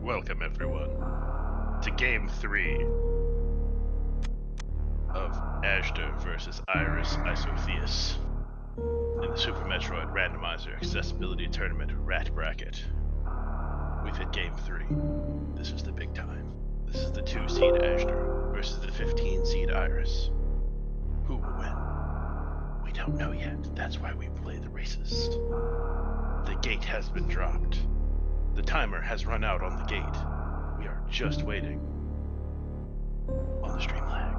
Welcome everyone to Game 3 of Azder versus Iris Isotheis in the Super Metroid Randomizer Accessibility Tournament Rat Bracket. We've hit Game 3. This is the big time. This is the 2-seed Azder versus the 15-seed Iris. Who will win? We don't know yet. That's why we play the races. The gate has been dropped. The timer has run out on the gate. We are just waiting on the stream lag.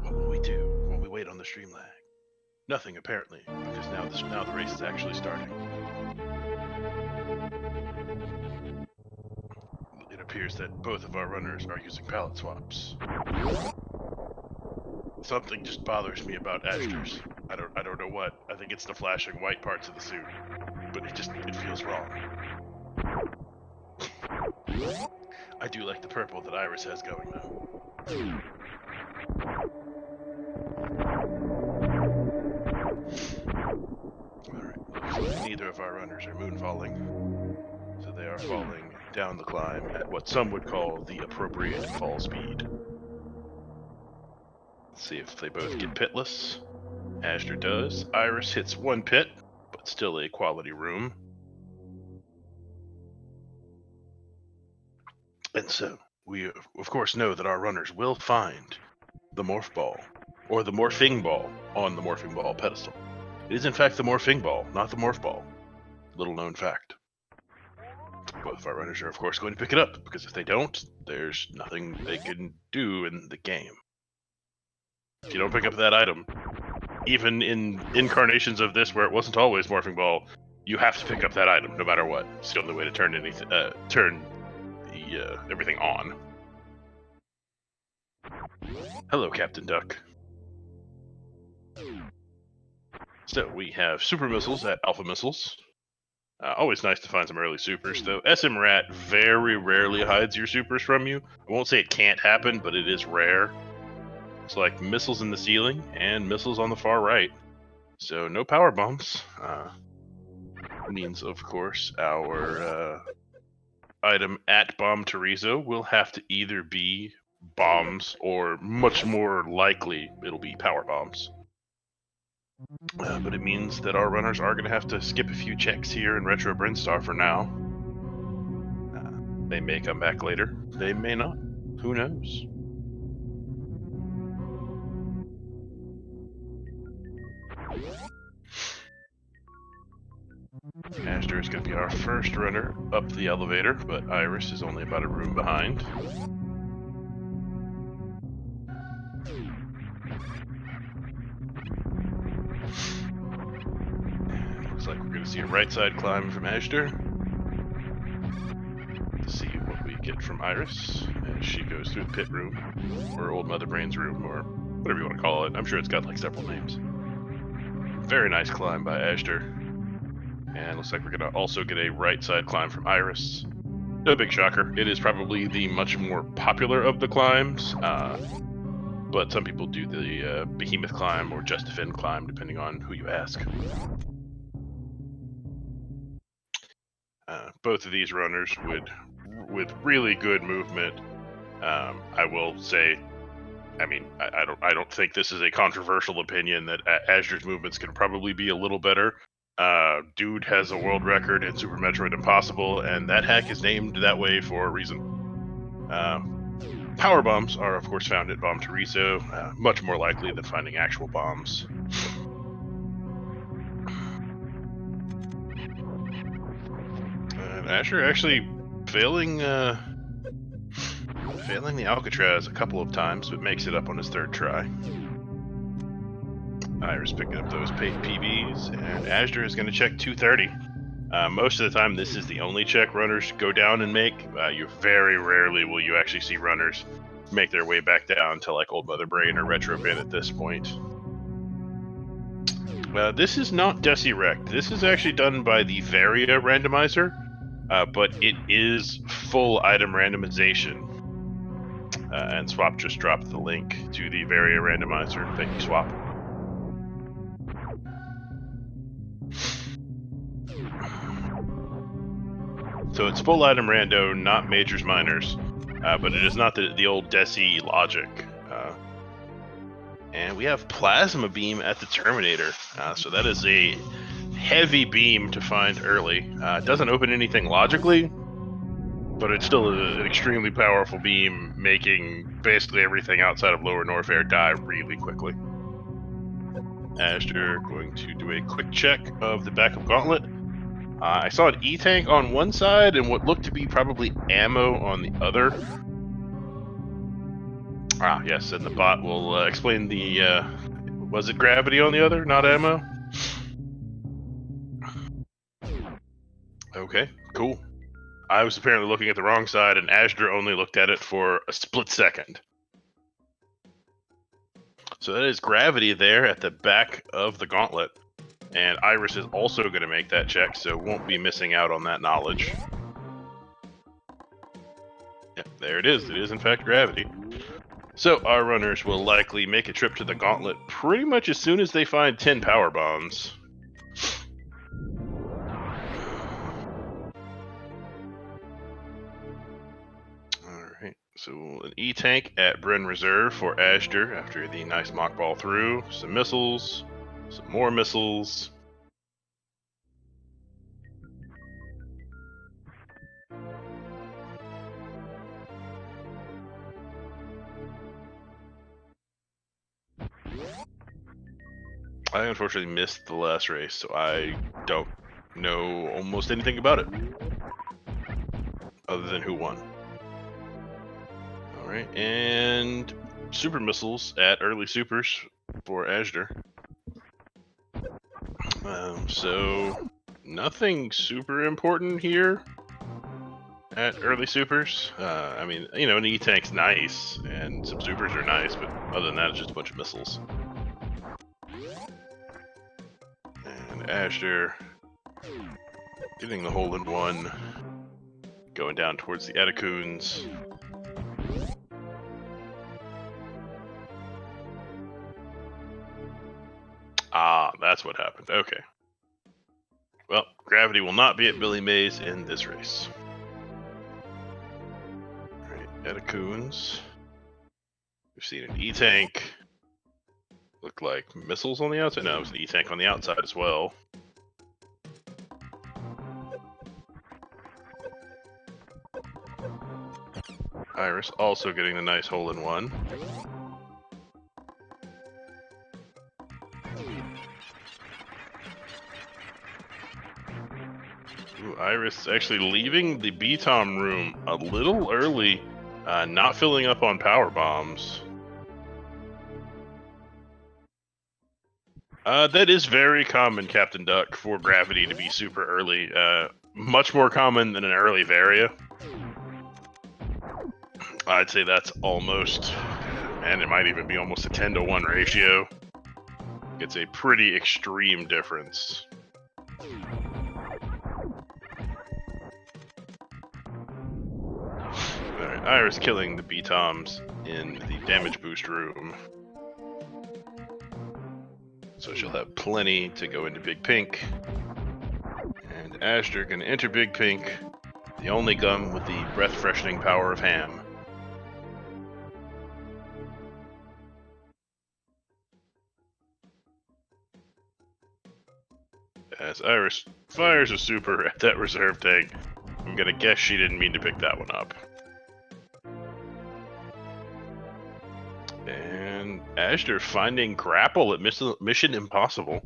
What will we do when we wait on the stream lag? Nothing, apparently, because now the race is actually starting. It appears that both of our runners are using palette swaps. Something just bothers me about Azder's. I don't know what. I think it's the flashing white parts of the suit, but it feels wrong. I do like the purple that Iris has going, though. Alright, neither of our runners are moonfalling, so they are falling down the climb at what some would call the appropriate fall speed. Let's see if they both get pitless. Azder does. Iris hits one pit, but still a quality room. And so, we of course know that our runners will find the morph ball, or the morphing ball, on the morphing ball pedestal. It is in fact the morphing ball, not the morph ball. Little known fact. Both of our runners are of course going to pick it up, because if they don't, there's nothing they can do in the game. If you don't pick up that item, even in incarnations of this where it wasn't always morphing ball, you have to pick up that item no matter what. It's the only way to turn everything on. Hello, Captain Duck. So we have super missiles at alpha missiles. Always nice to find some early supers, though SMRAT very rarely hides your supers from you. I won't say it can't happen, but it is rare. It's like missiles in the ceiling and missiles on the far right. So no power bombs. Means, of course, our item at Bomb Teresa will have to either be bombs or much more likely it'll be power bombs. But it means that our runners are going to have to skip a few checks here in Retro Brinstar for now. They may come back later. They may not. Who knows? Azder is going to be our first runner up the elevator, but Iris is only about a room behind. Looks like we're going to see a right side climb from Azder. Let's see what we get from Iris as she goes through the pit room, or Old Mother Brain's room, or whatever you want to call it. I'm sure it's got like several names. Very nice climb by Azder. And looks like we're going to also get a right side climb from Iris. No big shocker. It is probably the much more popular of the climbs. But some people do the Behemoth climb or Just Defend climb, depending on who you ask. Both of these runners with really good movement. I will say, I mean, I don't think this is a controversial opinion that Azder's movements can probably be a little better. Dude has a world record in Super Metroid Impossible, and that hack is named that way for a reason. Power bombs are, of course, found at Bomb Teresa, much more likely than finding actual bombs. And Azder actually failing the Alcatraz a couple of times, but makes it up on his third try. Iris picking up those PBs, and Azder is going to check 230. Most of the time, this is the only check runners go down and make. You very rarely will you actually see runners make their way back down to like Old Mother Brain or Retro Bin at this point. This is not Desirect. This is actually done by the Varia randomizer, but it is full item randomization. and Swap just dropped the link to the Varia randomizer. Thank you, Swap. So it's full item rando, not majors minors, but it is not the old Desi logic. And we have Plasma Beam at the Terminator, so that is a heavy beam to find early. It doesn't open anything logically, but it's still an extremely powerful beam, making basically everything outside of Lower North Air die really quickly. Azder going to do a quick check of the backup gauntlet. I saw an E-tank on one side and what looked to be probably ammo on the other. Ah, yes, and the bot will explain the, was it gravity on the other, not ammo? Okay, cool. I was apparently looking at the wrong side, and Azder only looked at it for a split second. So that is gravity there at the back of the gauntlet. And Iris is also going to make that check, so won't be missing out on that knowledge. Yep, there it is. It is, in fact, gravity. So our runners will likely make a trip to the gauntlet pretty much as soon as they find 10 power bombs. Alright, so an E-tank at Bryn Reserve for Azder after the nice mock ball through. Some missiles, some more missiles. I unfortunately missed the last race, so I don't know almost anything about it. Other than who won. Alright, and super missiles at early supers for Azder. So nothing super important here at early supers. I mean, you know, an E-tank's nice, and some supers are nice, but other than that, it's just a bunch of missiles. And Azder getting the hole-in-one, going down towards the Etacoons. Ah, that's what happened. Okay. Well, gravity will not be at Billy Mays in this race. Alright, Etacoons. We've seen an E-tank. Looked like missiles on the outside. No, it was an E-tank on the outside as well. Iris also getting a nice hole-in-one. Ooh, Iris actually leaving the BTOM room a little early, not filling up on power bombs. That is very common, Captain Duck, for gravity to be super early. Much more common than an early Varia. I'd say that's almost, and it might even be almost a 10-to-1 ratio. It's a pretty extreme difference. Alright, Iris killing the BTOMs in the damage boost room. So she'll have plenty to go into Big Pink. And Azder can enter Big Pink, the only gun with the breath-freshening power of ham. As Iris fires a super at that reserve tank, I'm gonna guess she didn't mean to pick that one up. And Azder finding grapple at Mission Impossible.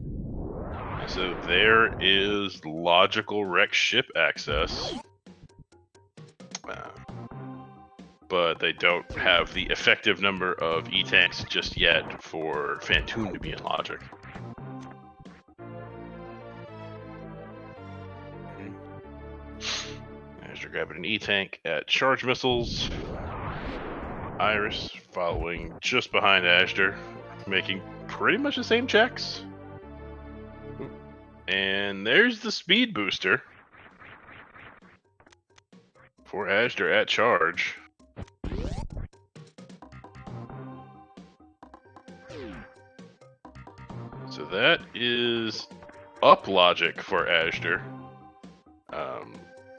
So there is logical wreck ship access. But they don't have the effective number of E-tanks just yet for Phantoon to be in logic. Azder grabbing an E-tank at charge missiles. Iris following just behind Azder, making pretty much the same checks. And there's the speed booster for Azder at charge. So that is up logic for azder.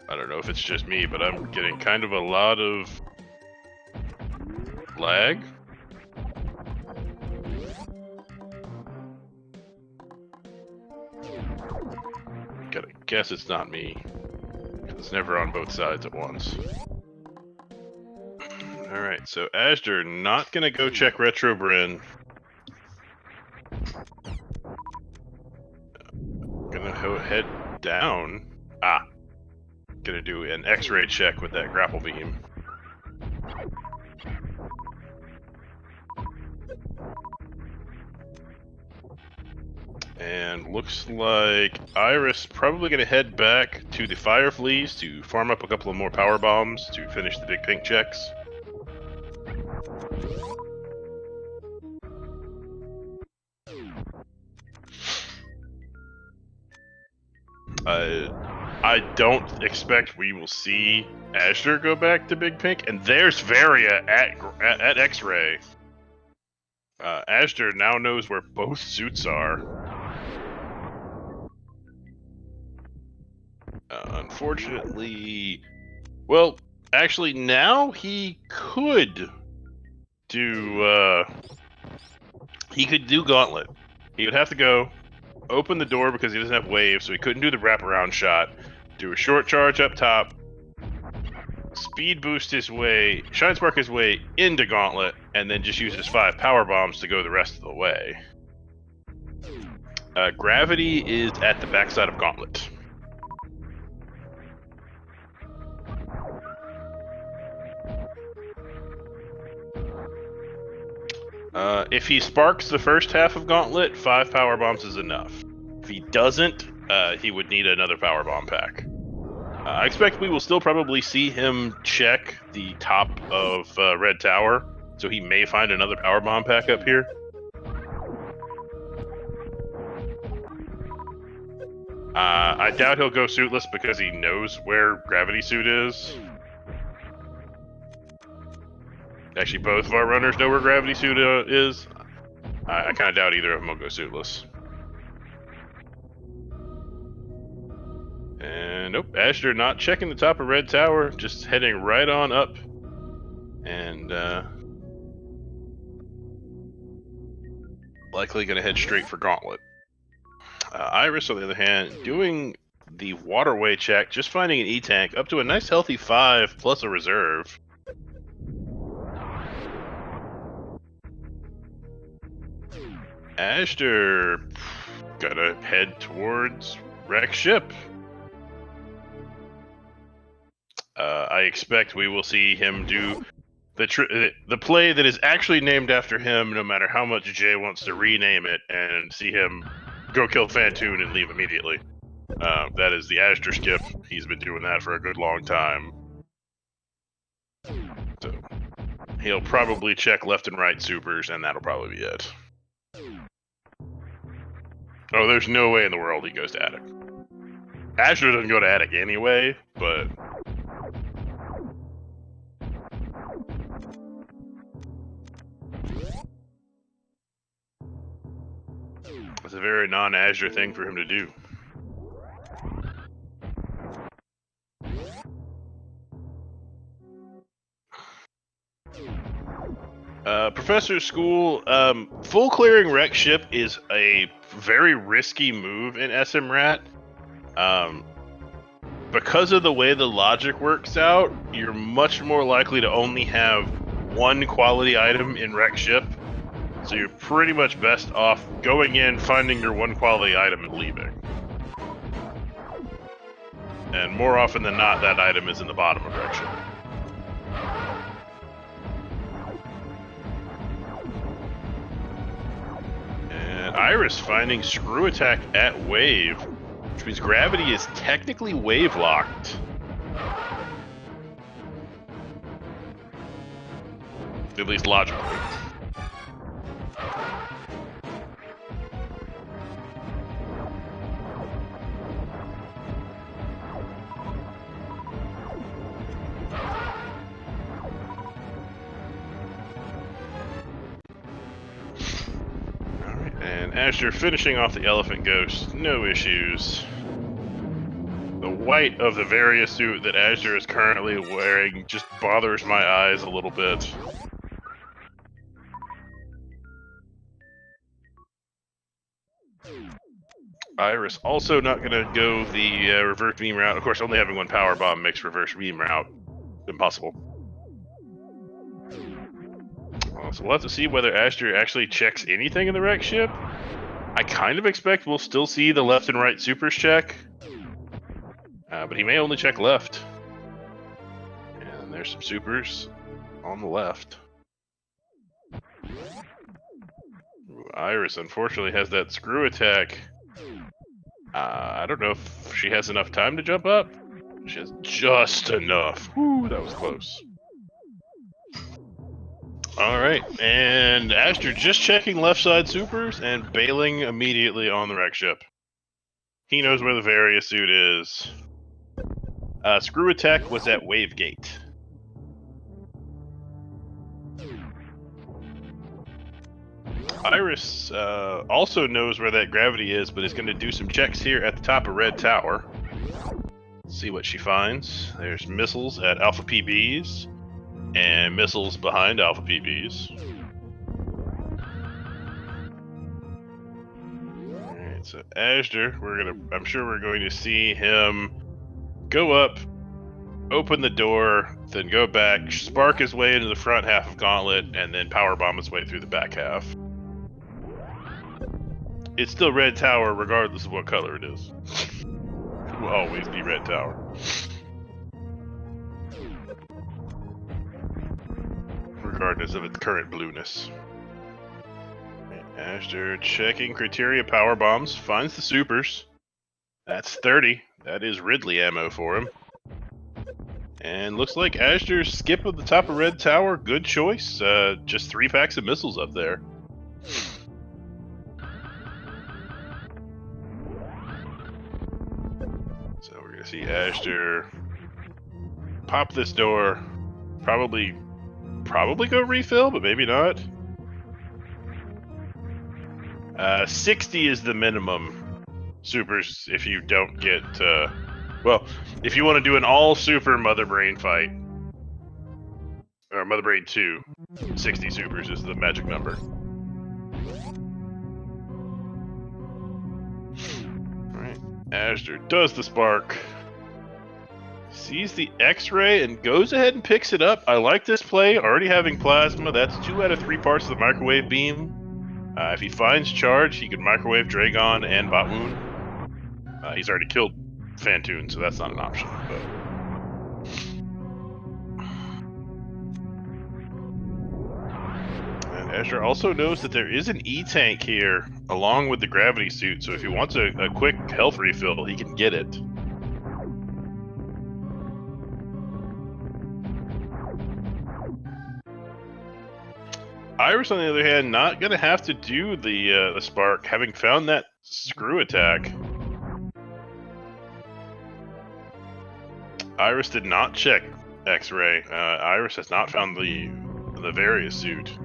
I don't know if it's just me, but I'm getting kind of a lot of lag. Gotta guess it's not me. It's never on both sides at once. Alright, so azder not gonna go check Retro Bryn. Gonna head down. Gonna do an X-ray check with that grapple beam. And looks like Iris probably gonna head back to the Fire Fleas to farm up a couple of more power bombs to finish the big pink checks. I don't expect we will see azder go back to Big Pink, and there's Varia at X-Ray. Azder now knows where both suits are. Unfortunately, well, actually now he could do Gauntlet. He would have to go open the door because he doesn't have wave, so he couldn't do the wraparound shot. Do a short charge up top, speed boost his way, shine spark his way into Gauntlet, and then just use his 5 power bombs to go the rest of the way. Gravity is at the backside of Gauntlet. If he sparks the first half of Gauntlet, 5 power bombs is enough. If he doesn't, he would need another power bomb pack. I expect we will still probably see him check the top of Red Tower, so he may find another power bomb pack up here. I doubt he'll go suitless because he knows where Gravity Suit is. Actually, both of our runners know where Gravity Suit is. I kind of doubt either of them will go suitless. And nope, azder not checking the top of Red Tower, just heading right on up. And likely going to head straight for Gauntlet. Iris, on the other hand, doing the waterway check, just finding an E-tank up to a nice healthy 5 plus a reserve. azder gonna head towards wreck ship. I expect we will see him do the play that is actually named after him, no matter how much Jay wants to rename it, and see him go kill Fantoon and leave immediately. That is the azder skip. He's been doing that for a good long time. So he'll probably check left and right supers, and that'll probably be it. Oh, there's no way in the world he goes to attic. azder doesn't go to attic anyway, but it's a very non-azder thing for him to do. Professor School, full clearing wreck ship is a very risky move in SMRAT. Because of the way the logic works out, you're much more likely to only have one quality item in wreck ship. So you're pretty much best off going in, finding your one quality item, and leaving. And more often than not, that item is in the bottom of wreck ship. And Iris finding screw attack at wave, which means gravity is technically wave locked. At least logically. Azder finishing off the elephant ghost, no issues. The white of the Varia suit that Azder is currently wearing just bothers my eyes a little bit. Iris also not going to go the reverse beam route. Of course, only having one power bomb makes reverse beam route impossible. So we'll have to see whether Azder actually checks anything in the wreck ship. I kind of expect we'll still see the left and right supers check. But he may only check left. And there's some supers on the left. Ooh, Iris unfortunately has that screw attack. I don't know if she has enough time to jump up. She has just enough. Whew, that was close. Alright, and Azder just checking left side supers and bailing immediately on the wreck ship. He knows where the Varia suit is. Screw attack was at wave gate. Iris also knows where that gravity is, but is going to do some checks here at the top of Red Tower. Let's see what she finds. There's missiles at Alpha PBs, and missiles behind Alpha PBs. Alright, so Azder, I'm sure we're going to see him go up, open the door, then go back, spark his way into the front half of Gauntlet, and then power bomb his way through the back half. It's still Red Tower regardless of what color it is. It will always be Red Tower. Regardless of its current blueness. Azder checking criteria power bombs, finds the supers. That's 30. That is Ridley ammo for him. And looks like Azder's skip of the top of Red Tower, good choice. Just 3 packs of missiles up there. So we're gonna see Azder pop this door. Probably go refill, but maybe not. 60 is the minimum supers if you don't get, well, if you want to do an all-super Mother Brain fight, or Mother Brain 2, 60 supers is the magic number. Alright, Azder does the spark. Sees the X-ray and goes ahead and picks it up. I like this play, already having plasma. That's 2 out of 3 parts of the microwave beam. If he finds charge, he could microwave Dragon and Botwoon. He's already killed Fantoon, so that's not an option. But... And Azder also knows that there is an E-tank here, along with the gravity suit, so if he wants a quick health refill, he can get it. Iris, on the other hand, not going to have to do the spark, having found that screw attack. Iris did not check X-ray. Iris has not found the Varia suit.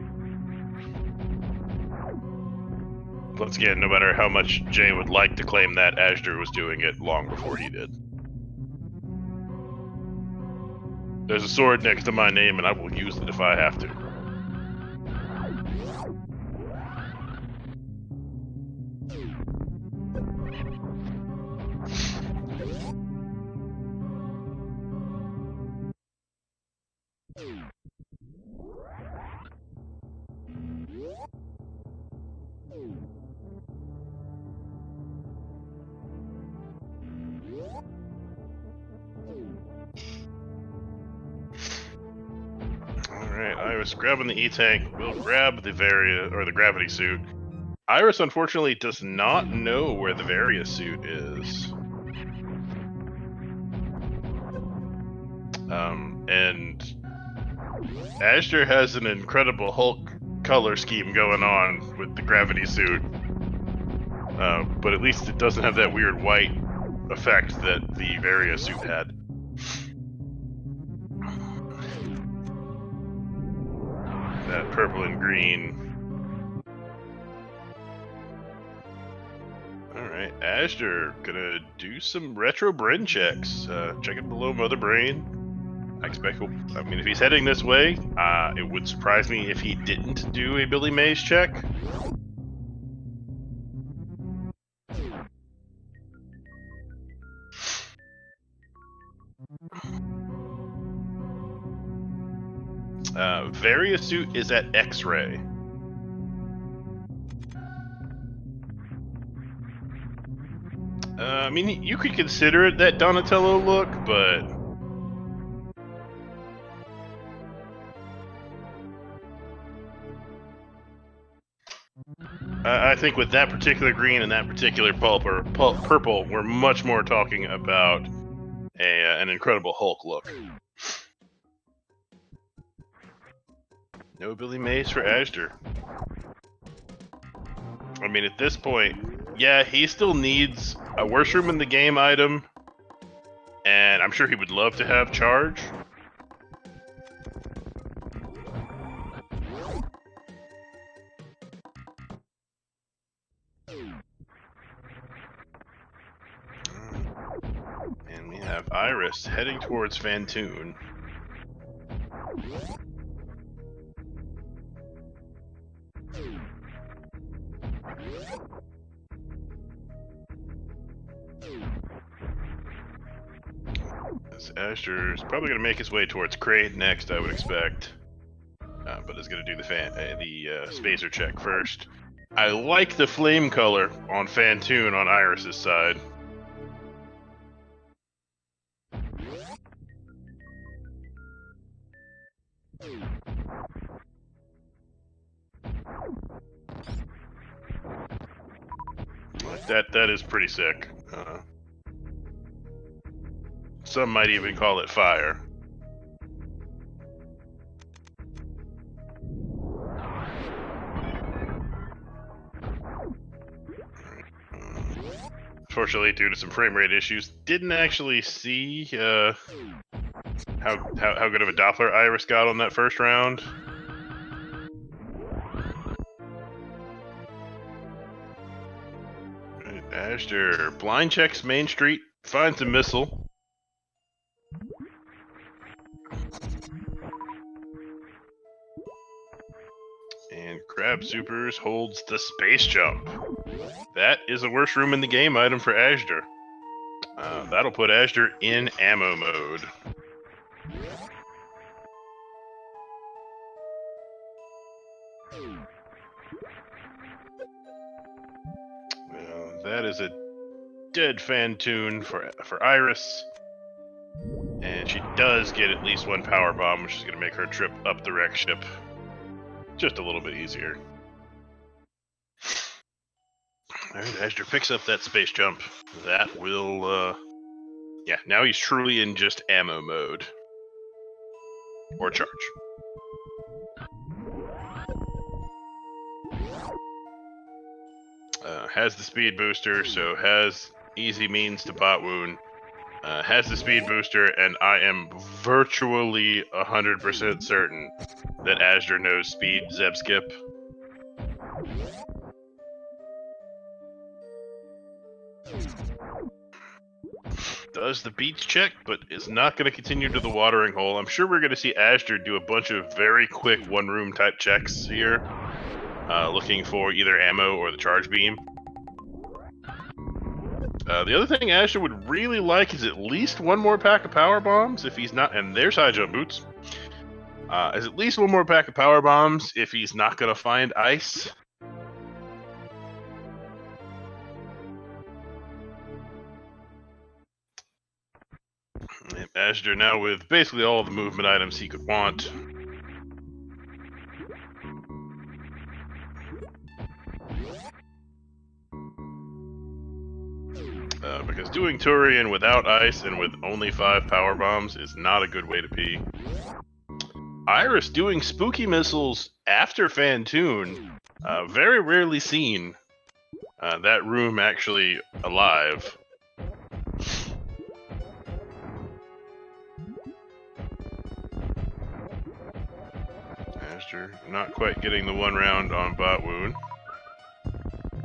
Once again, no matter how much Jay would like to claim that, Azder was doing it long before he did. There's a sword next to my name, and I will use it if I have to. Alright, Iris grabbing the E-tank. We'll grab the Varia, or the gravity suit. Iris, unfortunately, does not know where the Varia suit is. And Azder has an incredible Hulk color scheme going on with the gravity suit. But at least it doesn't have that weird white effect that the Varia suit had. That purple and green. Alright, Azder gonna do some retro brain checks. Checking below Mother Brain. I expect I mean, if he's heading this way, it would surprise me if he didn't do a Billy Mays check. Variasuit is at X-ray. I mean, you could consider it that Donatello look, but I think with that particular green and that particular purple, we're much more talking about an Incredible Hulk look. No Billy Mays for Azder. I mean, at this point, yeah, he still needs a worst room in the game item, and I'm sure he would love to have charge. And we have Iris heading towards Fantoon. Azder is probably going to make his way towards Kraid next, I would expect. But is going to do the spacer check first. I like the flame color on Fantoon on Iris's side. That is pretty sick. Some might even call it fire. Unfortunately, due to some frame rate issues, didn't actually see how good of a Doppler Iris got on that first round. Azder blind checks Main Street, finds a missile. And Crab Supers holds the space jump. That is the worst room in the game item for Azder. That'll put Azder in ammo mode. That is a dead Fantoon for Iris. And she does get at least one power bomb, which is going to make her trip up the wreck ship just a little bit easier. Alright, Azder picks up that space jump. That will, yeah, now he's truly in just ammo mode. Or charge. Has the speed booster, so has easy means to bot wound. Has the speed booster, and I am virtually 100% certain that Azder knows speed Zeb skip. Does the beats check, but is not going to continue to the watering hole. I'm sure we're going to see Azder do a bunch of very quick one-room type checks here, looking for either ammo or the charge beam. The other thing Azder would really like is at least one more pack of power bombs if he's not, and there's high jump boots. Is at least one more pack of power bombs if he's not going to find ice. Azder now with basically all of the movement items he could want. Because doing Turian without ice and with only 5 power bombs is not a good way to be. Iris doing spooky missiles after Fantoon, very rarely seen. That room actually alive. Azder not quite getting the one round on bot wound.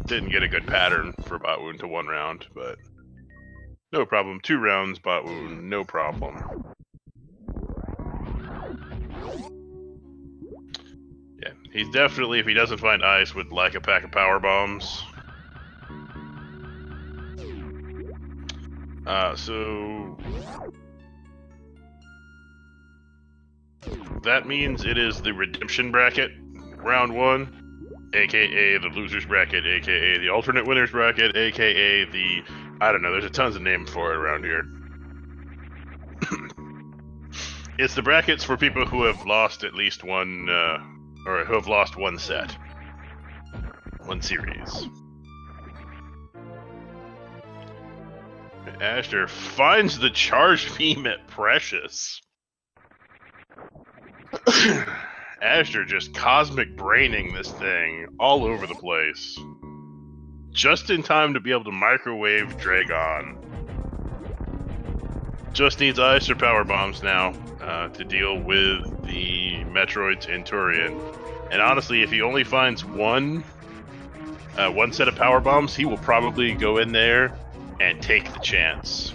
Didn't get a good pattern for bot wound to 1 round, but no problem. 2 rounds bot wound, no problem. Yeah, he's definitely, if he doesn't find ice, would like a pack of power bombs. So that means it is the redemption bracket, round 1, aka the losers bracket, aka the alternate winners bracket, aka the, I don't know, there's a tons of names for it around here. It's the brackets for people who have lost at least one, or who have lost 1 set. 1 series. Azder finds the charge beam at Precious. Azder just cosmic braining this thing all over the place. Just in time to be able to microwave Dragon. Just needs ice or power bombs now to deal with the Metroids and Turian. And honestly, if he only finds one set of power bombs, he will probably go in there and take the chance.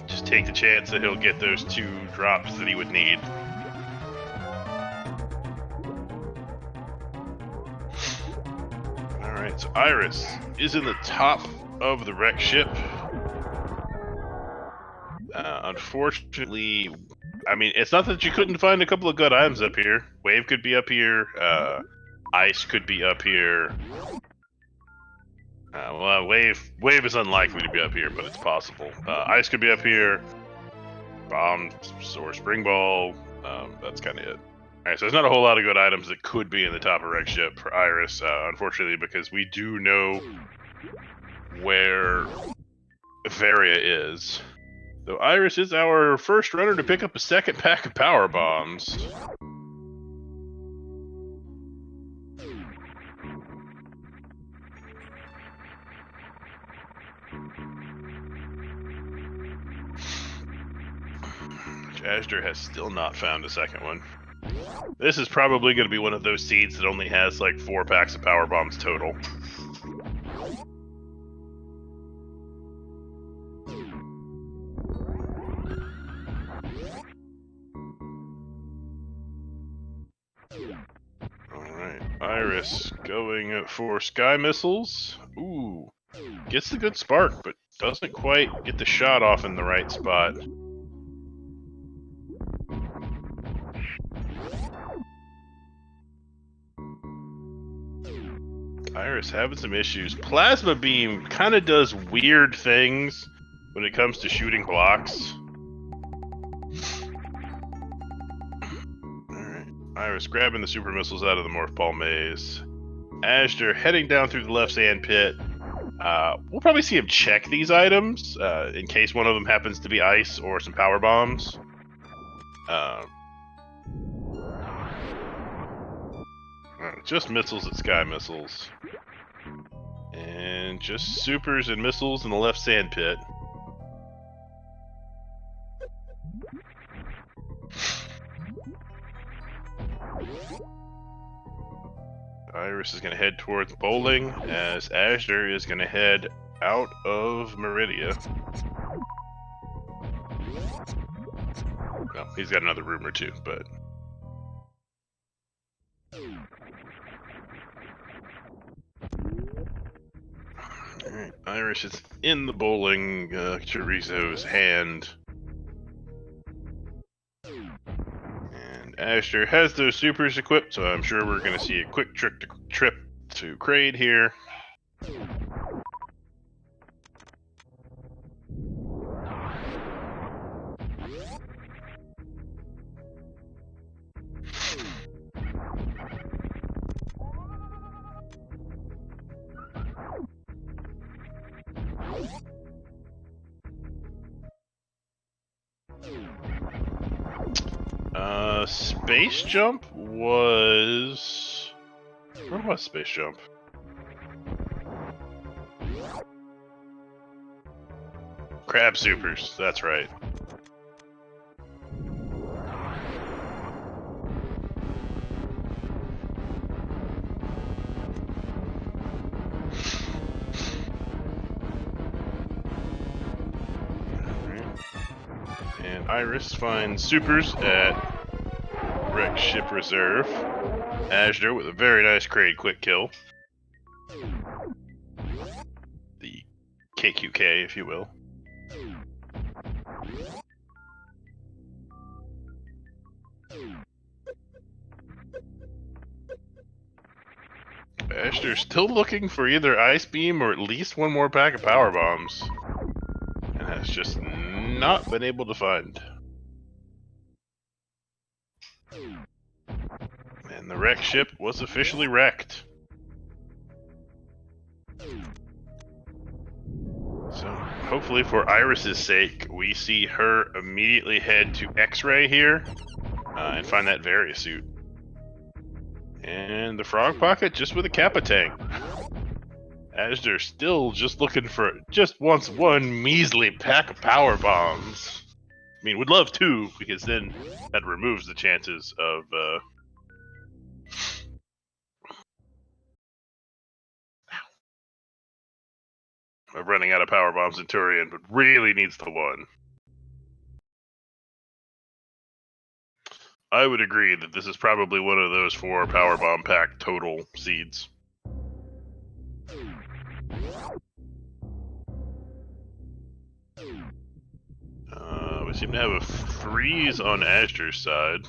Just take the chance that he'll get those 2 drops that he would need. Alright, so Iris is in the top of the wreck ship. Unfortunately, I mean, it's not that you couldn't find a couple of good items up here. Wave could be up here. Ice could be up here. Well, wave is unlikely to be up here, but it's possible. Ice could be up here. Bomb or spring ball. That's kind of it. Alright, so there's not a whole lot of good items that could be in the top of wreck ship for Iris, unfortunately, because we do know where Varia is. Though Iris is our first runner to pick up a 2nd pack of power bombs. Azder has still not found a 2nd one. This is probably going to be one of those seeds that only has like 4 packs of power bombs total. Alright, Iris going for sky missiles. Ooh, gets the good spark, but doesn't quite get the shot off in the right spot. Iris having some issues. Plasma beam kind of does weird things when it comes to shooting blocks. Alright, Iris grabbing the super missiles out of the Morph Ball maze. Azder heading down through the left sand pit. We'll probably see him check these items in case one of them happens to be ice or some power bombs. Just missiles at sky missiles. And just supers and missiles in the left sand pit. Iris is going to head towards bowling, as Azder is going to head out of Meridia. Well, he's got another room or 2, but... Alright, Iris is in the bowling, Chorizo's hand. And Azder has those supers equipped, so I'm sure we're going to see a quick trip to Kraid here. Space Jump was... Where was Space Jump? Crab Supers, that's right. Iris finds supers at Wreck Ship Reserve. Azder with a very nice crate quick kill. The KQK, if you will. Azder's still looking for either Ice Beam or at least one more pack of power bombs, and has just not been able to find. And the wreck ship was officially wrecked. So hopefully for Iris's sake, we see her immediately head to X-Ray here and find that Varia suit. And the Frog Pocket just with a Kappa tank. Azder still just looking for, just wants one measly pack of power bombs. I mean, would love two, because then that removes the chances of running out of power bombs in Turian, but really needs the one. I would agree that this is probably one of those 4 power bomb pack total seeds. We seem to have a freeze on Azder's side.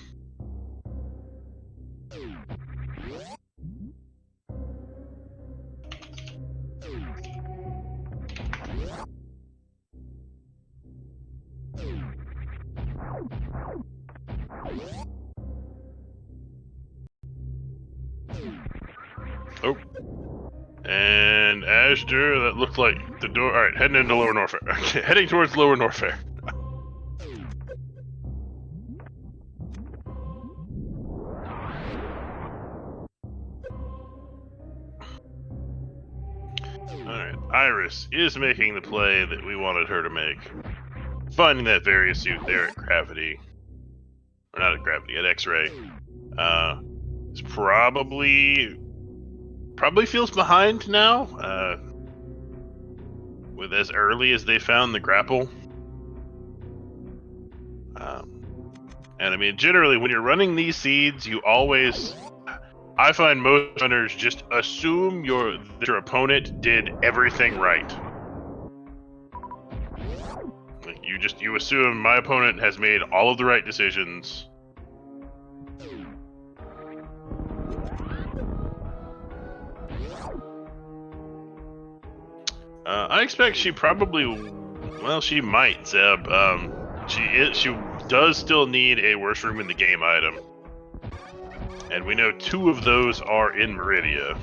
Oh. And Azder, that looked like the door. Alright, heading into Lower Norfair. Okay, heading towards Lower Norfair. Alright, Iris is making the play that we wanted her to make. Finding that Varia suit there at Gravity. Or not at Gravity, at X-Ray. It's probably feels behind now, with as early as they found the grapple. And I mean, generally, when you're running these seeds, you always, I find most runners just assume that your opponent did everything right. Like, you assume my opponent has made all of the right decisions. I expect she probably, well, she might, Zeb. She does still need a worst room in the game item. And we know 2 of those are in Meridia.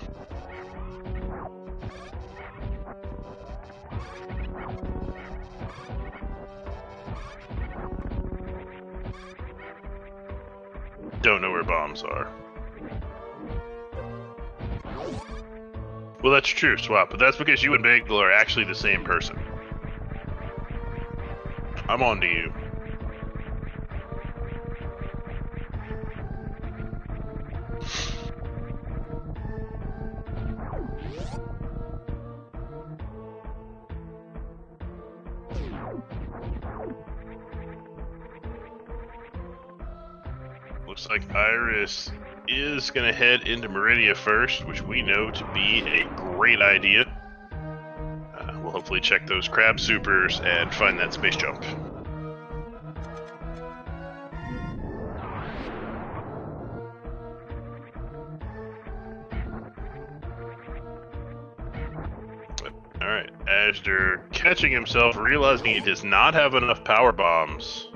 Don't know where bombs are. Well, that's true, Swap, but that's because you and Bagel are actually the same person. I'm on to you. Looks like Iris is going to head into Meridia first, which we know to be a great idea. We'll hopefully check those crab supers and find that space jump. Alright, Azder catching himself, realizing he does not have enough power bombs.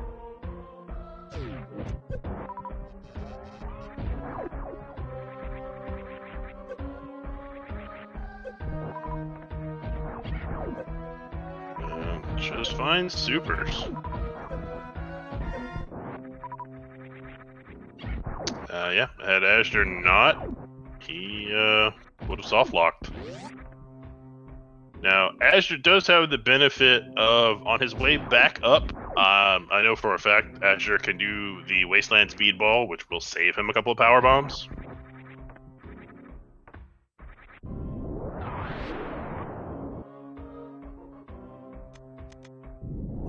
Just find supers. Yeah, had Azder not, he would have soft locked. Now, Azder does have the benefit of, on his way back up, I know for a fact Azder can do the Wasteland Speedball, which will save him a couple of power bombs.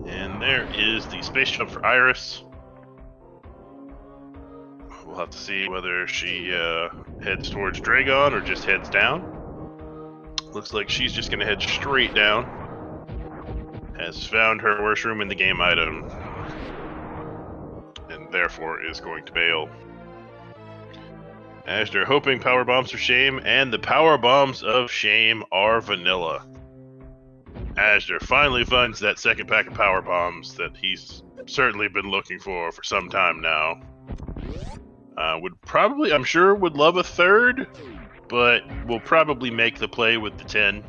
And there is the space jump for Iris. We'll have to see whether she heads towards Dragon or just heads down. Looks like she's just going to head straight down. Has found her worst room in the game item. And therefore is going to bail. Azder hoping power bombs are shame, and the power bombs of shame are vanilla. Azder finally finds that second pack of power bombs that he's certainly been looking for some time now. I'm sure would love a third, but will probably make the play with the 10.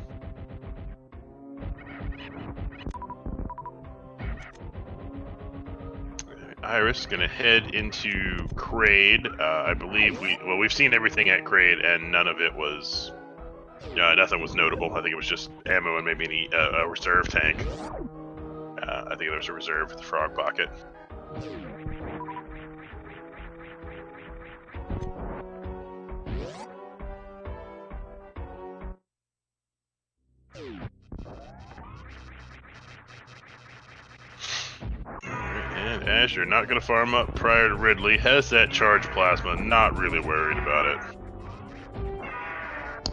Iris gonna head into Kraid. I believe we've seen everything at Kraid, and none of it was, nothing was notable. I think it was just ammo and maybe a reserve tank. I think there was a reserve with the frog pocket. And Azder not going to farm up prior to Ridley. Has that charge plasma. Not really worried about it.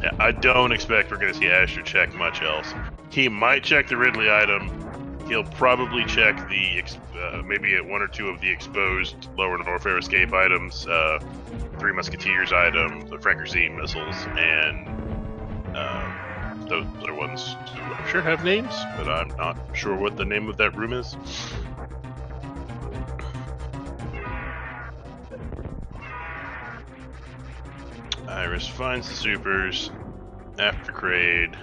Yeah, I don't expect we're going to see Azder check much else. He might check the Ridley item. He'll probably check the maybe one or two of the exposed lower Norfair escape items, Three Musketeers item, the Frankerzine missiles, and those other ones who I'm sure have names, but I'm not sure what the name of that room is. Iris finds the supers after Kraid.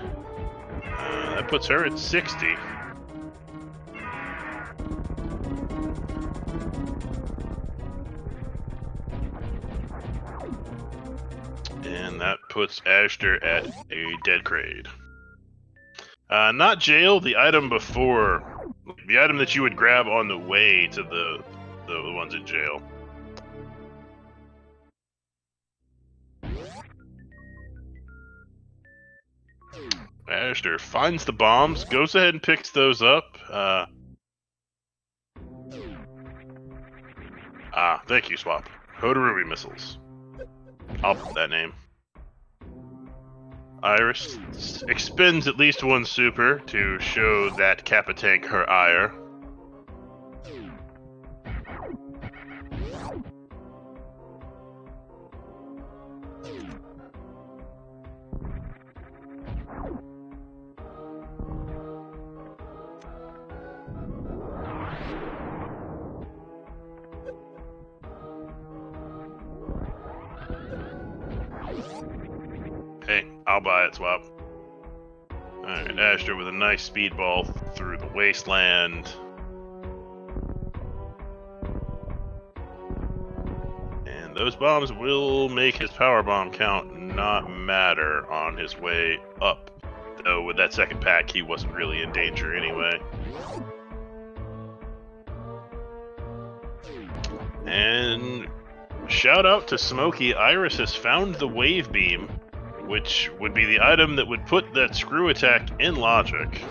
That puts her at 60. And that puts Azder at a dead Kraid. Not jail, the item before. The item that you would grab on the way to the ones in jail. Azder finds the bombs, goes ahead and picks those up. Thank you, Swap. Hodarubi missiles. I'll put that name. Iris expends at least one super to show that Kappa tank her ire. Hey, I'll buy it, Swap. Alright, Azder with a nice speedball through the wasteland. And those bombs will make his power bomb count not matter on his way up. Though with that second pack, he wasn't really in danger anyway. And shout out to Smokey, Iris has found the wave beam, which would be the item that would put that screw attack in logic.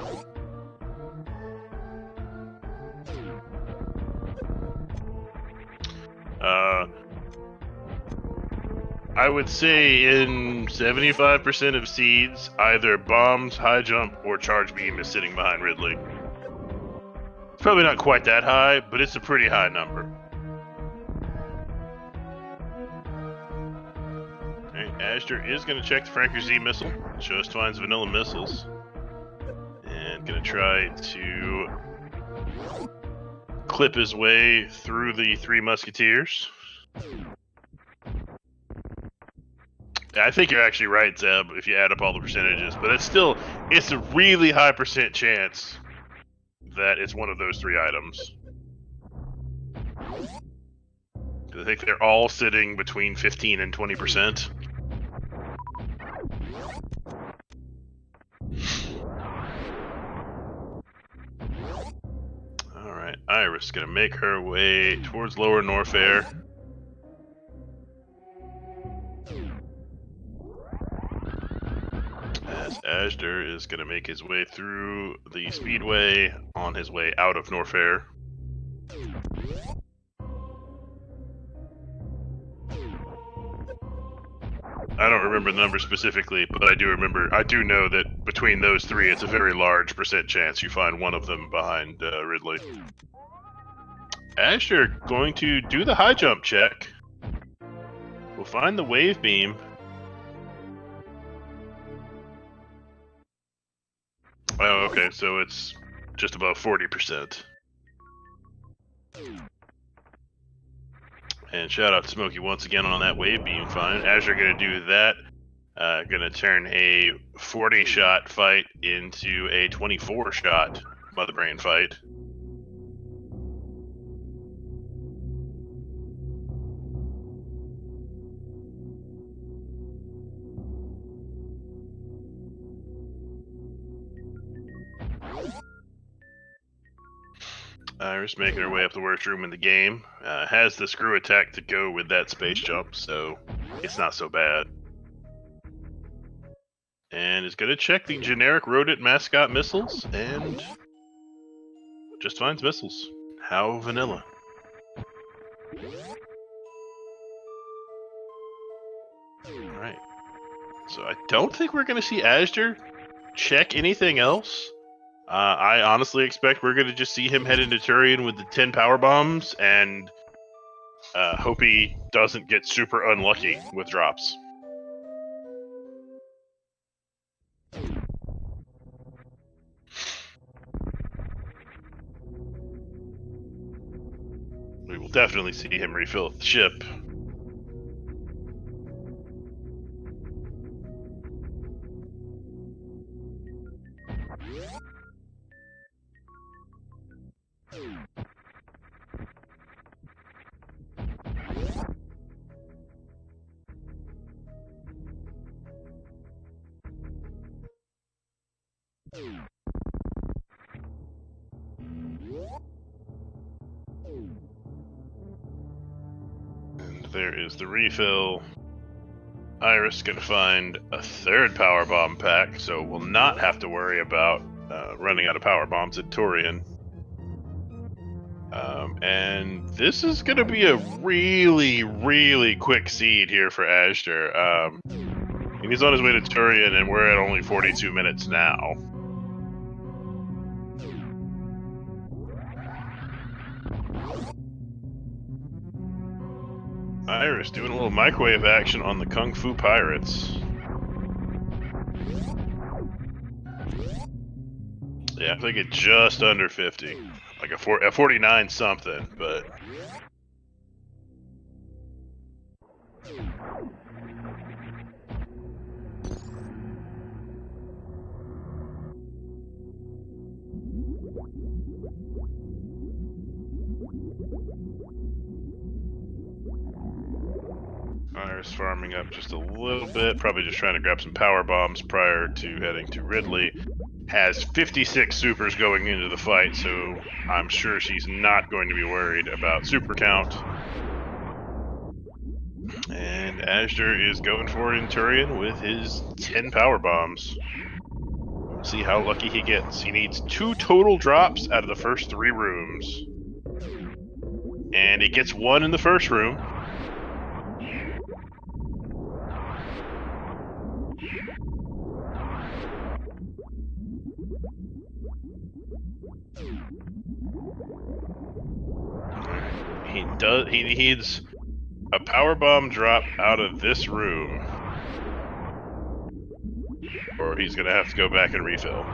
I would say in 75% of seeds, either bombs, high jump, or charge beam is sitting behind Ridley. It's probably not quite that high, but it's a pretty high number. Azder is going to check the Frankerzine missile. Just finds vanilla missiles. And going to try to clip his way through the Three Musketeers. I think you're actually right, Zeb, if you add up all the percentages. But it's a really high percent chance that it's one of those three items. I think they're all sitting between 15 and 20%. Alright, Iris gonna make her way towards Lower Norfair. as azder is going to make his way through the speedway on his way out of Norfair. I don't remember the number specifically, but I do know that between those three, it's a very large % chance you find one of them behind Ridley. azder going to do the high jump check. We'll find the wave beam. Oh, okay, so it's just above 40%. And shout out to Smokey once again on that wave beam find. azder gonna do that. Gonna turn a 40-shot fight into a 24-shot Mother Brain fight. Iris making her way up the worst room in the game. Has the screw attack to go with that space jump, so it's not so bad. And is going to check the generic rodent mascot missiles, and just finds missiles. How vanilla. Alright. So I don't think we're going to see azder check anything else. I honestly expect we're going to just see him head into Turian with the 10 power bombs and hope he doesn't get super unlucky with drops. We will definitely see him refill the ship. And there is the refill. Iris gonna find a third power bomb pack, so we'll not have to worry about running out of power bombs at Turian. And this is gonna be a really, really quick seed here for azder. He's on his way to Turian, and we're at only 42 minutes now. Iris doing a little microwave action on the Kung Fu Pirates. Yeah, I think it's just under 50. Like a 49 something, but... Iris farming up just a little bit, probably just trying to grab some power bombs prior to heading to Ridley. Has 56 supers going into the fight, so I'm sure she's not going to be worried about super count. And azder is going for it in Turian with his 10 power bombs. We'll see how lucky he gets. He needs 2 total drops out of the first 3 rooms. And he gets 1 in the first room. He needs a power bomb drop out of this room, or he's gonna have to go back and refill.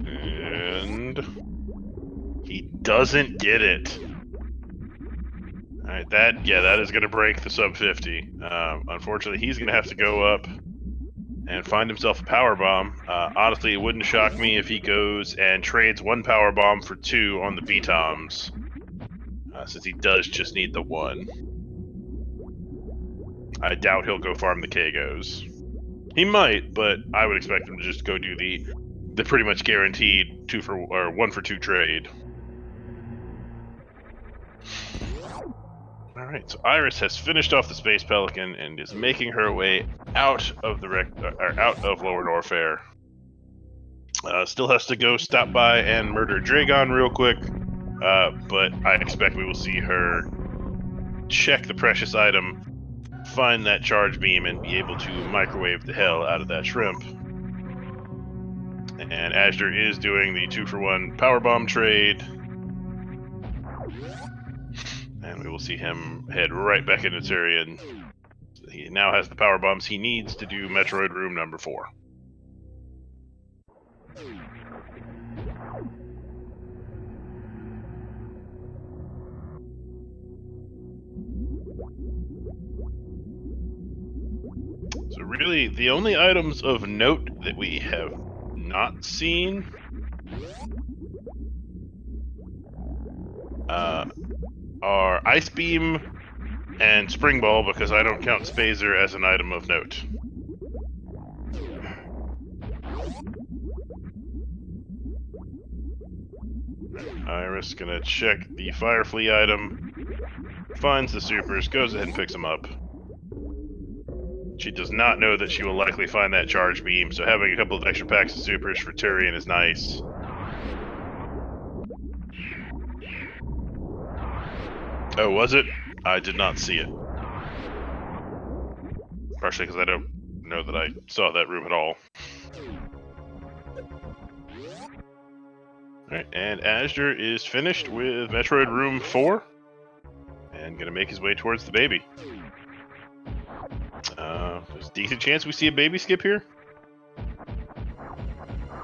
And he doesn't get it. Alright, that is gonna break the sub 50. Unfortunately, he's gonna have to go up and find himself a power bomb. Honestly, it wouldn't shock me if he goes and trades 1 power bomb for 2 on the B-toms, since he does just need the 1. I doubt he'll go farm the Kagos. He might, but I would expect him to just go do the pretty much guaranteed 1 for 2 trade. Alright, so Iris has finished off the Space Pelican and is making her way out of out of Lower Norfair. Still has to go stop by and murder Dragon real quick, but I expect we will see her check the precious item, find that charge beam, and be able to microwave the hell out of that shrimp. And Azder is doing the 2-for-1 powerbomb trade. And we will see him head right back into Tyrion. He now has the power bombs he needs to do Metroid Room number 4. So really, the only items of note that we have not seen are Ice Beam and Spring Ball, because I don't count Spazer as an item of note. Iris gonna check the Fire Flea item, finds the supers, goes ahead and picks them up. She does not know that she will likely find that charge beam, so having a couple of extra packs of supers for Tyrion is nice. Oh, was it? I did not see it. Partially because I don't know that I saw that room at all. Alright, and Azder is finished with Metroid Room 4, and gonna make his way towards the baby. There's a decent chance we see a baby skip here.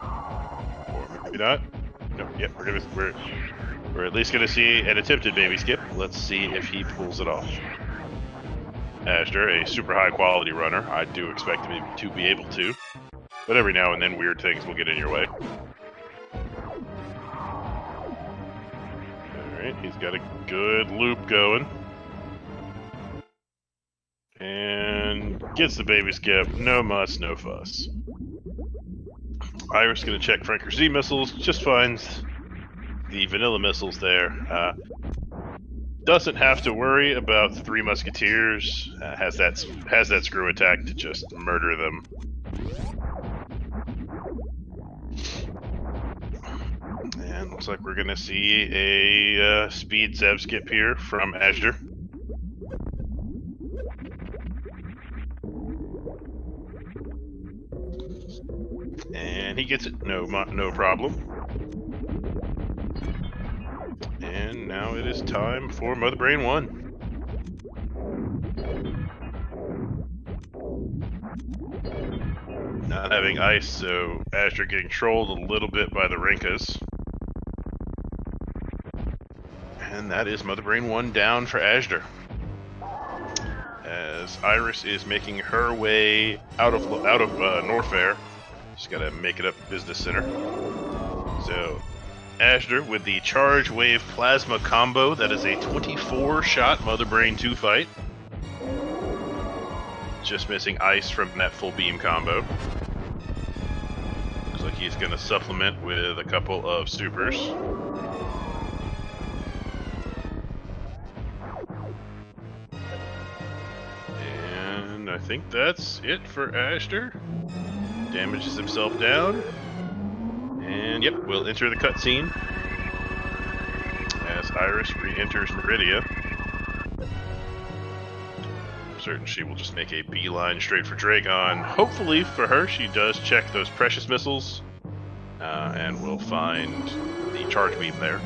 Or maybe not. No, yeah, we're at least gonna see an attempted baby skip. Let's see if he pulls it off. Azder, a super high quality runner. I do expect him to be able to, but every now and then weird things will get in your way. Alright, he's got a good loop going. And gets the baby skip. No muss, no fuss. Iris gonna check Franker Z missiles, just finds the vanilla missiles there. Doesn't have to worry about the Three Musketeers. Has that screw attack to just murder them. And looks like we're gonna see a speed Zev skip here from Azder. And he gets it, no problem. And now it is time for Mother Brain 1. Not having ice, so Azder getting trolled a little bit by the Rinkas. And that is Mother Brain 1 down for Azder. As Iris is making her way out of Norfair. She's gotta make it up to Business Center. So Azder with the Charge Wave Plasma combo. That is a 24-shot Mother Brain 2 fight. Just missing ice from that full beam combo. Looks like he's gonna supplement with a couple of supers. And I think that's it for Azder. Damages himself down. And yep, we'll enter the cutscene as Iris re-enters Meridia. I'm certain she will just make a beeline straight for Dragon. Hopefully for her, she does check those precious missiles, and will find the charge beam there,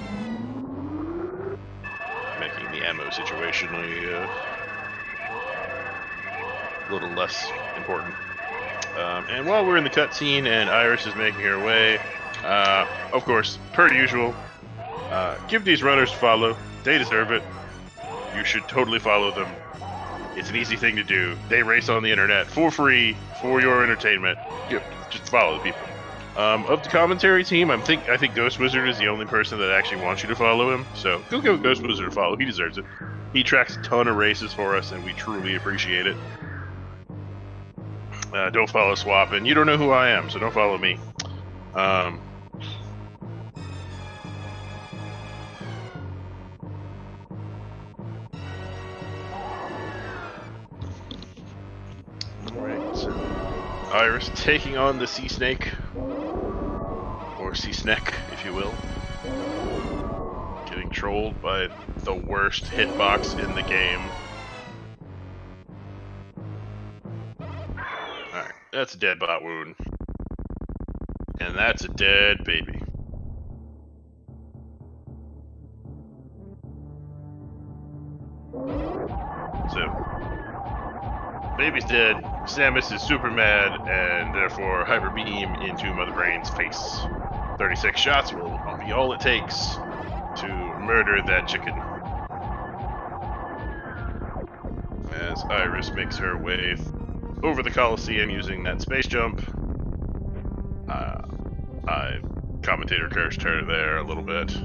making the ammo situation a little less important. And while we're in the cutscene and Iris is making her way, of course, per usual, give these runners a follow. They deserve it. You should totally follow them. It's an easy thing to do. They race on the internet for free, for your entertainment. Yep, just follow the people. Of the commentary team, I think Ghost Wizard is the only person that actually wants you to follow him. So go give Ghost Wizard a follow. He deserves it. He tracks a ton of races for us, and we truly appreciate it. Don't follow Swap, and you don't know who I am, so don't follow me. Iris taking on the Sea Snake, or Sea Snack, if you will. Getting trolled by the worst hitbox in the game. Alright, that's a dead bot wound. And that's a dead baby. So, baby's dead, Samus is super mad, and therefore Hyper Beam into Mother Brain's face. 36 shots will be all it takes to murder that chicken. As Iris makes her way over the Coliseum using that space jump. Commentator cursed her there a little bit.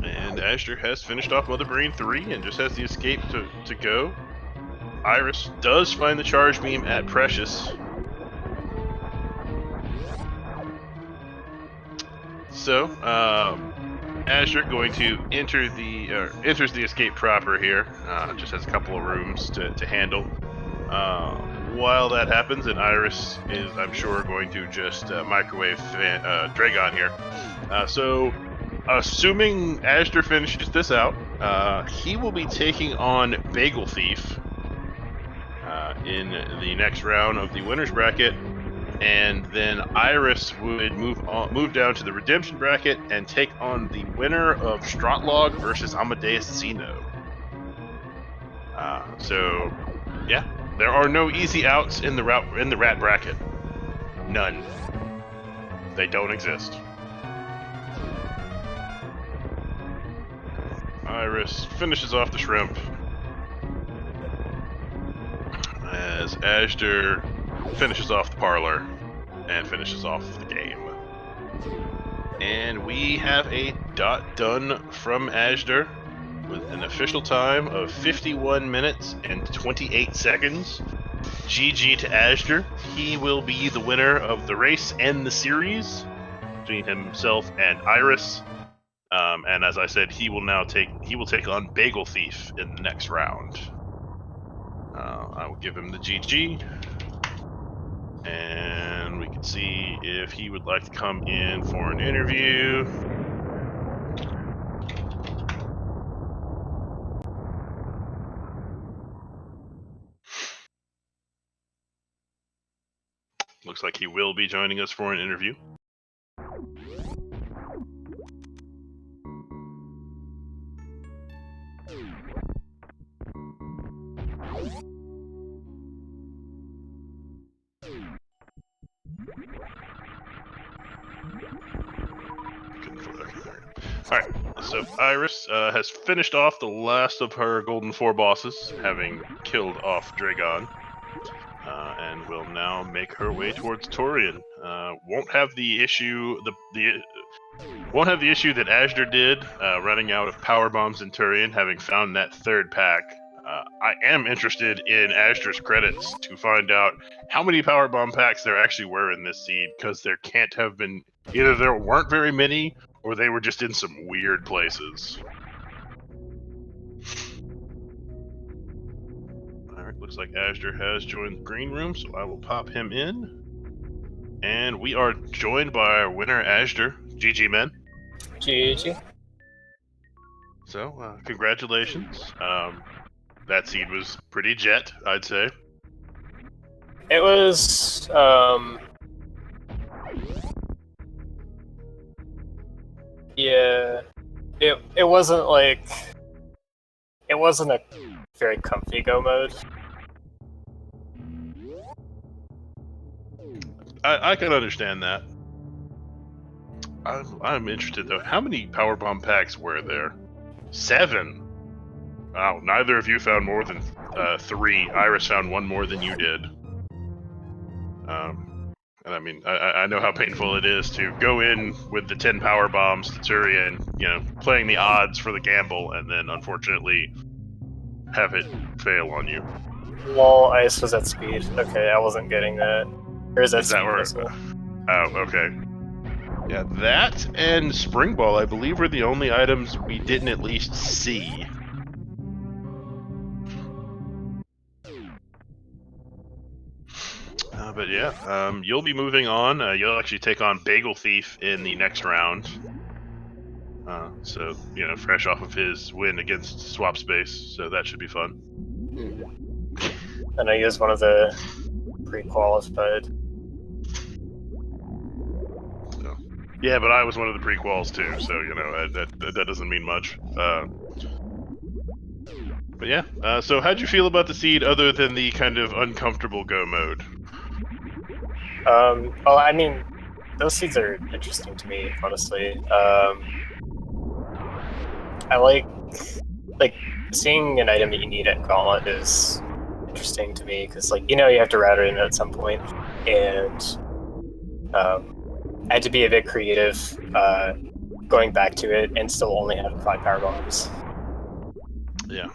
And Azder has finished off Mother Brain 3 and just has the escape to go. Iris does find the charge beam at Precious. So, Azder going to enters the escape proper here. Just has a couple of rooms to handle. While that happens, and Iris is, I'm sure, going to just microwave Dragon here. So, assuming Azder finishes this out, he will be taking on Bagel Thief in the next round of the winner's bracket. And then Iris would move down to the redemption bracket and take on the winner of Stratlog versus Amadeus Zeno. So, yeah, there are no easy outs in the rat bracket. None. They don't exist. Iris finishes off the shrimp as Azder finishes off the parlor and finishes off the game. And we have a dot done from Azder with an official time of 51 minutes and 28 seconds. GG to Azder. He will be the winner of the race and the series between himself and Iris. And as I said, he will take on Bagel Thief in the next round. I will give him the GG. And we can see if he would like to come in for an interview. Looks like he will be joining us for an interview. Alright, so Iris has finished off the last of her Golden 4 bosses, having killed off Dragon, and will now make her way towards Torian. Won't have the issue won't have the issue that Azder did, running out of power bombs in Torian, having found that third pack. I am interested in Azder's credits to find out how many power bomb packs there actually were in this seed, because there can't have been, either there weren't very many, or they were just in some weird places. Alright, looks like Azder has joined the green room, so I will pop him in. And we are joined by our winner, Azder. GG, man. GG. So, congratulations. That seed was pretty jet, I'd say. It was, yeah, it wasn't like, it wasn't a very comfy go mode. I can understand that. I'm interested though. How many power bomb packs were there? 7. Wow, neither of you found more than 3. Iris found 1 more than you did. And I mean, I know how painful it is to go in with the 10 power bombs to Turian, you know, playing the odds for the gamble, and then unfortunately have it fail on you. Lol, Ice was at speed. Okay, I wasn't getting that. Or is that where? Oh, okay. Yeah, that and Spring Ball, I believe, were the only items we didn't at least see. But yeah, you'll be moving on. You'll actually take on Bagel Thief in the next round. So, fresh off of his win against Swap Space, so that should be fun. And I use one of the pre-qualified. So, yeah, but I was one of the pre-quals too, so, that doesn't mean much. But yeah, so how'd you feel about the seed other than the kind of uncomfortable go mode? Well, I mean, those seeds are interesting to me, honestly. I like seeing an item that you need at Gauntlet is interesting to me because, you have to route it in at some point, and I had to be a bit creative going back to it and still only having 5 power bombs. Yeah.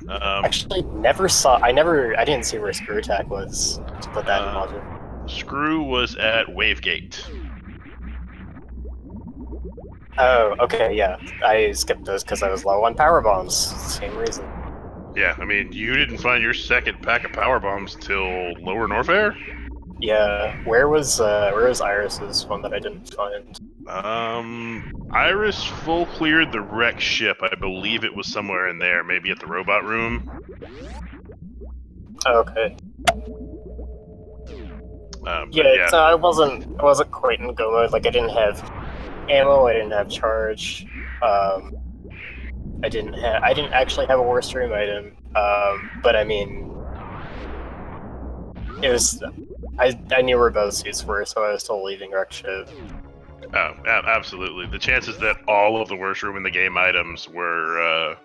Actually, I didn't see where Screw Attack was to put that in module. Screw was at Wavegate. Oh, okay, yeah. I skipped those because I was low on power bombs. Same reason. Yeah, I mean, you didn't find your second pack of power bombs till Lower Norfair? Yeah. Where was Iris's one that I didn't find? Iris full cleared the wreck ship. I believe it was somewhere in there, maybe at the robot room. Oh, okay. Yeah. So I wasn't quite in go mode. I didn't have ammo. I didn't have charge. I didn't actually have a worst room item. But I mean, it was. I knew where both seats were, so I was still leaving wreck ship. Oh, absolutely. The chances that all of the worst room in the game items were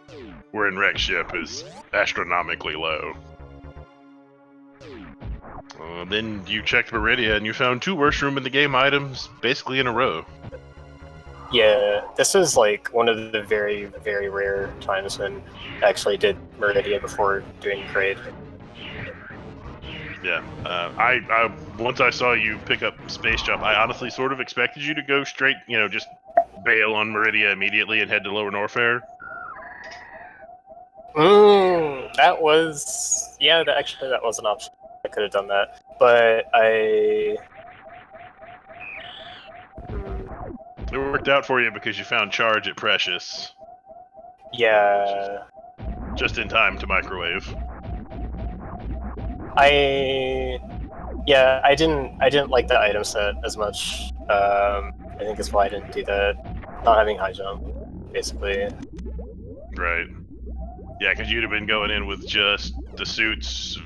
in wreck ship is astronomically low. Then you checked Meridia and you found 2 worst room in the game items basically in a row. Yeah, this is one of the very, very rare times when I actually did Meridia before doing Grade. Yeah, I once I saw you pick up Space Jump, I honestly sort of expected you to go straight, just bail on Meridia immediately and head to Lower Norfair. That was that was an option. I could have done that, but It worked out for you because you found charge at Precious. Yeah. Just in time to microwave. I didn't like the item set as much. I think that's why I didn't do that. Not having high jump, basically. Right. Yeah, because you'd have been going in with just the suits.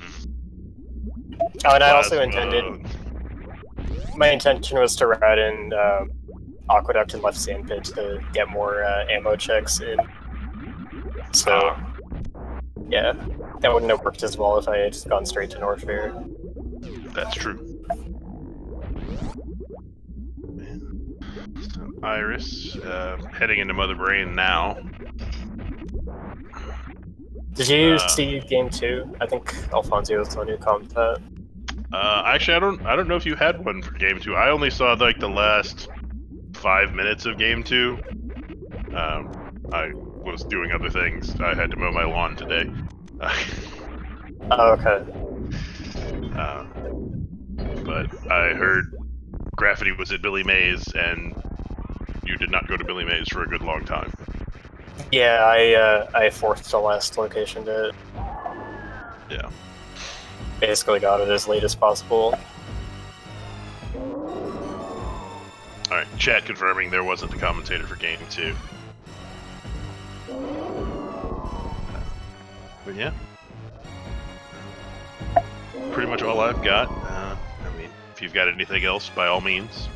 Oh, and I also intended. My intention was to route in Aqueduct and Left Sand Pit to get more ammo checks in. So, yeah, that wouldn't have worked as well if I had just gone straight to Norfair. That's true. So, Iris, heading into Mother Brain now. Did you see Game 2? I think Alfonso was the one who commented that. Actually, I don't know if you had one for Game 2. I only saw the last 5 minutes of Game 2. I was doing other things. I had to mow my lawn today. Oh, okay. But I heard Graffiti was at Billy Mays, and you did not go to Billy Mays for a good long time. Yeah, I forced the last location to. Yeah. Basically got it as late as possible. Alright, chat confirming there wasn't the commentator for Game 2. But yeah. Pretty much all I've got. I mean, if you've got anything else, by all means.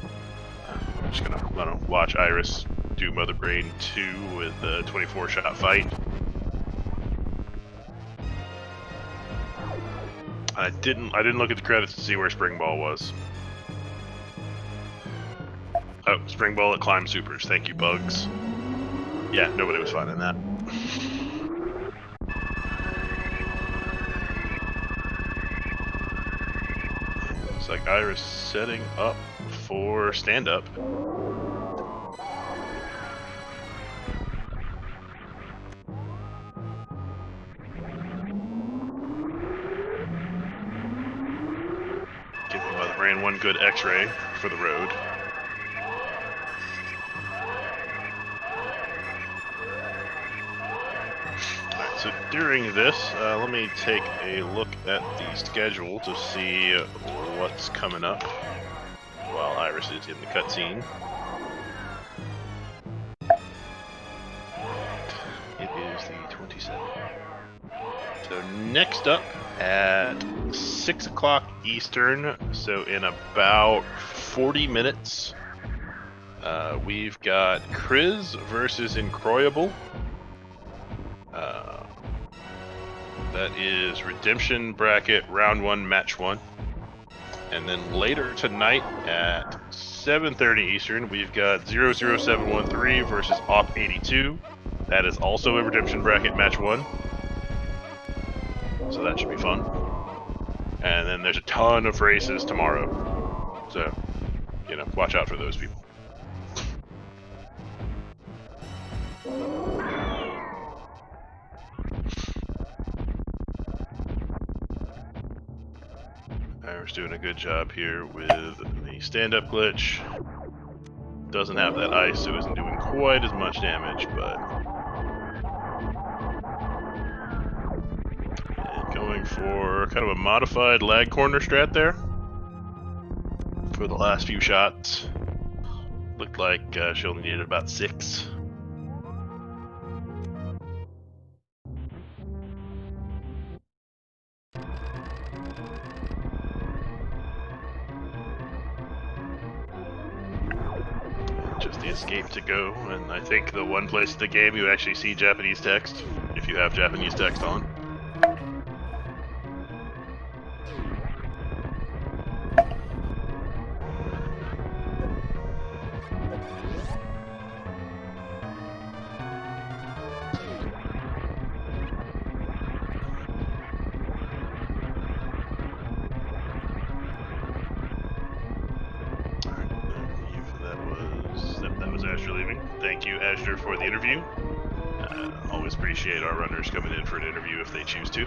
I'm just gonna watch Iris do Mother Brain 2 with a 24-shot fight. I didn't look at the credits to see where Spring Ball was. Oh, Spring Ball at Climb Supers. Thank you, Bugs. Yeah, nobody was finding that. It's like Iris setting up for stand-up. Give me Mother ran one good X-ray for the road. Alright, so during this, let me take a look at the schedule to see what's coming up while Iris is in the cutscene. It is the 27th. So next up at 6 o'clock Eastern, so in about 40 minutes, we've got Kriz versus Incroyable. That is Redemption Bracket Round 1, Match 1. And then later tonight at 7:30 Eastern, we've got 00713 versus Op 82. That is also a Redemption Bracket Match 1. So that should be fun. And then there's a ton of races tomorrow. So, watch out for those people. Iris doing a good job here with the stand-up glitch. Doesn't have that ice, so isn't doing quite as much damage, but... And going for kind of a modified lag corner strat there. For the last few shots. Looked like she only needed about 6. Just the escape to go, and I think the one place in the game you actually see Japanese text, if you have Japanese text on. Thank you, Azder, for the interview. Always appreciate our runners coming in for an interview if they choose to.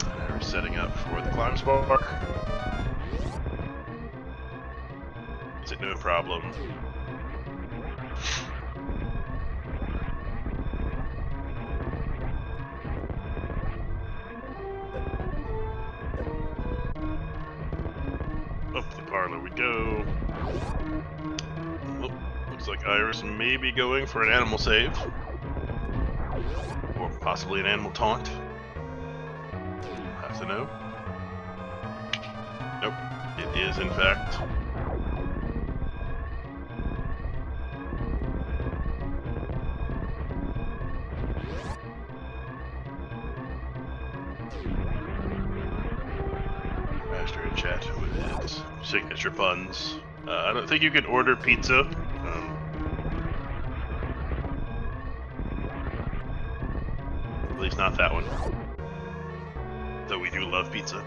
Now we're setting up for the climb spark. Is it no problem? Up the parlor we go. Oh, looks like Iris may be going for an animal save. Or possibly an animal taunt. Have to know. Nope, it is in fact. Master in chat with his signature puns. I don't think you can order pizza. At least not that one. Though we do love pizza.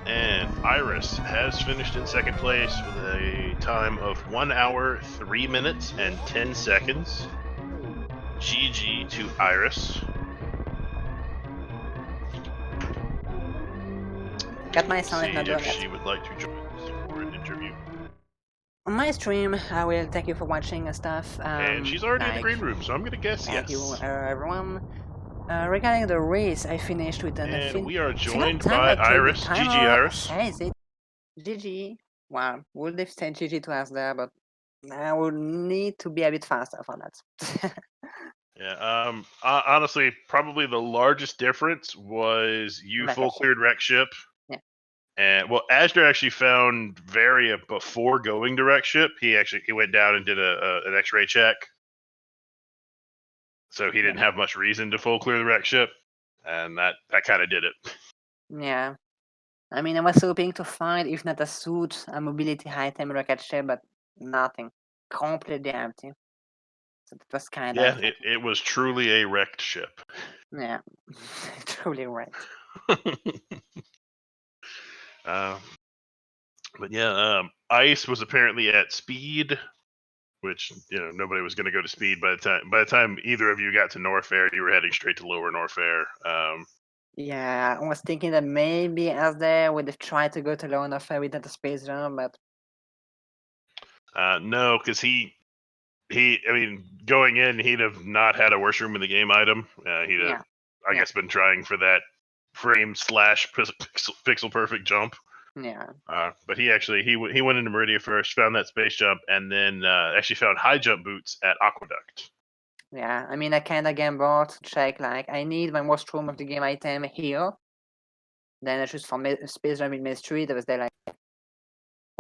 And Iris has finished in second place with a time of 1 hour, 3 minutes, and 10 seconds. GG to Iris. Got my sound not doing if it. she would like to join us for an interview. On my stream, I will thank you for watching and stuff. And she's already in the green room, so I'm gonna guess thank yes. you, everyone. Regarding the race, I finished with an And we are joined by Iris. GG, Iris. Says it. GG. Wow, would have said GG to us there, but I would need to be a bit faster for that. Yeah, honestly, probably the largest difference was you full cleared wreck ship. Yeah. And well, Azder actually found Varia before going to wreck ship. He went down and did an X-ray check. So he didn't have much reason to full clear the wreck ship, and that kind of did it. Yeah. I mean, I was hoping to find, if not a suit, a mobility item wrecked ship, but nothing. Completely empty. So that was kind of... Yeah, it was truly a wrecked ship. Yeah, truly wrecked. But yeah, Ice was apparently at speed which nobody was going to go to speed by the time either of you got to Norfair. You were heading straight to Lower Norfair. Yeah, I was thinking that maybe azder would have tried to go to Lower Norfair without the space jump, but no, because going in, he'd have not had a worst room in the game item. He'd have, I guess, been trying for that frame / pixel perfect jump. Yeah. But he went into Meridia first, found that space jump, and then actually found high jump boots at Aqueduct. Yeah, I mean, I kind of gambled to check, like, I need my most room of the game item here. Then I choose for space jump in Maze 3. That was there, like,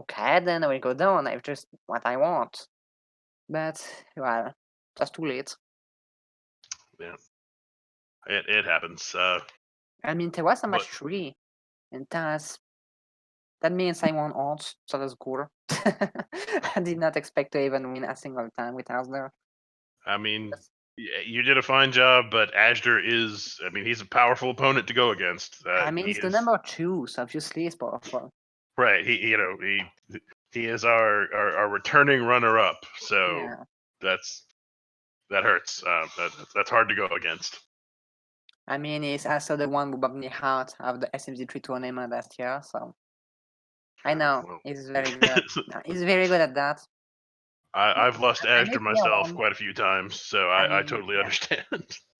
okay, then I will go down. I've just what I want. But, well, just too late. Yeah. It happens. I mean, there was a match 3, and that means I won odds, so that's cool. I did not expect to even win a single time with azder. I mean, you did a fine job, but azder is, he's a powerful opponent to go against. I mean, it's the number 2, so obviously it's powerful. Right. He is our returning runner-up, so that hurts. That's hard to go against. I mean, he's also the one who bumped me out of the SMZ3 tournament last year, so I know he's very good. He's very good at that. I've lost azder myself quite a few times, so I totally understand.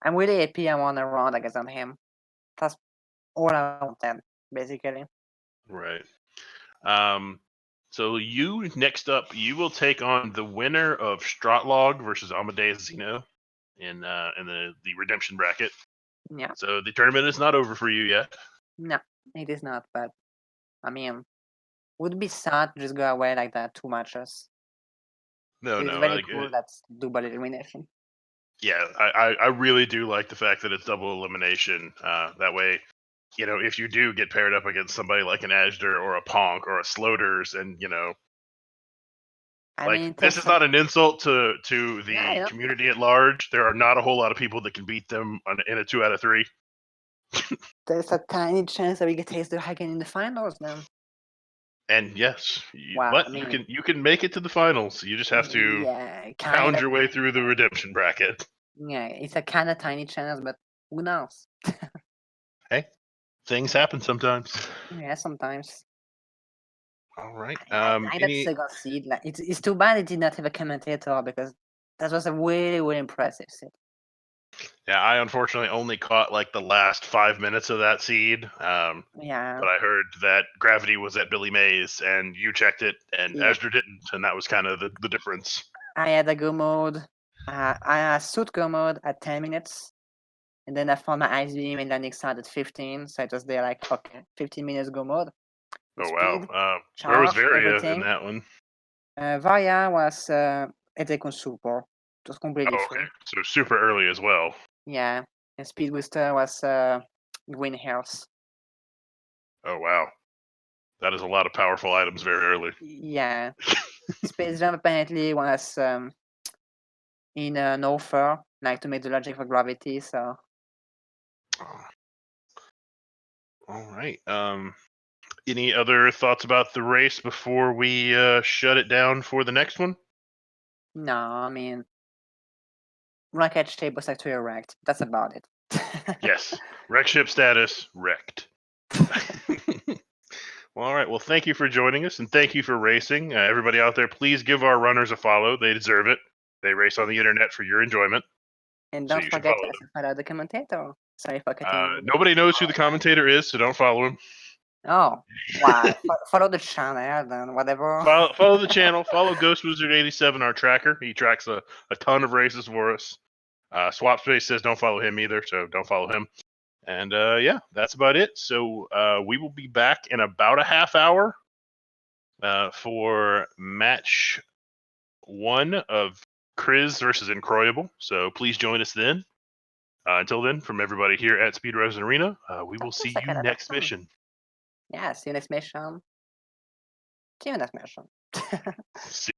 I'm really happy I won a round against him. That's all I wanted, basically. Right. So next up, you will take on the winner of Stratlog versus Amadeus Zeno in the redemption bracket. Yeah. So the tournament is not over for you yet. No, it is not. But I mean, would be sad to just go away like that 2 matches. No, it's very cool. That's double elimination. Yeah, I really do like the fact that it's double elimination. That way, if you do get paired up against somebody like an azder or a Ponk or a Sloters, and this is not an insult to the community at large. There are not a whole lot of people that can beat them in a 2 out of 3. There's a tiny chance that we get azder again in the finals now. And yes, but you can make it to the finals. You just have to pound your way through the redemption bracket. Yeah, it's a kind of tiny chance, but who knows? Hey, things happen sometimes. Yeah, sometimes. All right. That second seed, like, it's too bad it did not have a commentator, because that was a really, really impressive seed. Yeah, I unfortunately only caught like the last 5 minutes of that seed. Yeah. But I heard that Gravity was at Billy Mays, and you checked it, and azder didn't, and that was kind of the difference. I had a go mode. I had suit go mode at 10 minutes, and then I found my ice beam and landing side at 15. So it was there like, okay, 15 minutes go mode. Oh wow! Where was Varia in that one? Varia was Etekun support. It was completely free. Okay, so super early as well. Yeah, and Speed Booster was Green House. Oh wow, that is a lot of powerful items very early. Yeah, Space Jump apparently was in an offer, like to make the logic for Gravity. So. All right. Any other thoughts about the race before we shut it down for the next one? No, I mean, rocket ship was actually wrecked. That's about it. Yes, wreck ship status wrecked. Well, all right. Well, thank you for joining us, and thank you for racing. Everybody out there, please give our runners a follow. They deserve it. They race on the internet for your enjoyment. And don't forget to follow the commentator. Sorry for cutting. Nobody knows who the commentator is, so don't follow him. Oh, wow. Follow the channel, then whatever. Follow the channel. Follow Ghost Wizard 87, our tracker. He tracks a ton of races for us. Swapspace says don't follow him either, so don't follow him. And yeah, that's about it. So we will be back in about a half hour for match 1 of Kriz versus Incroyable. So please join us then. Until then, from everybody here at Speed Resin Arena, we will see you next mission. Yeah, see you next mission. See you next mission. See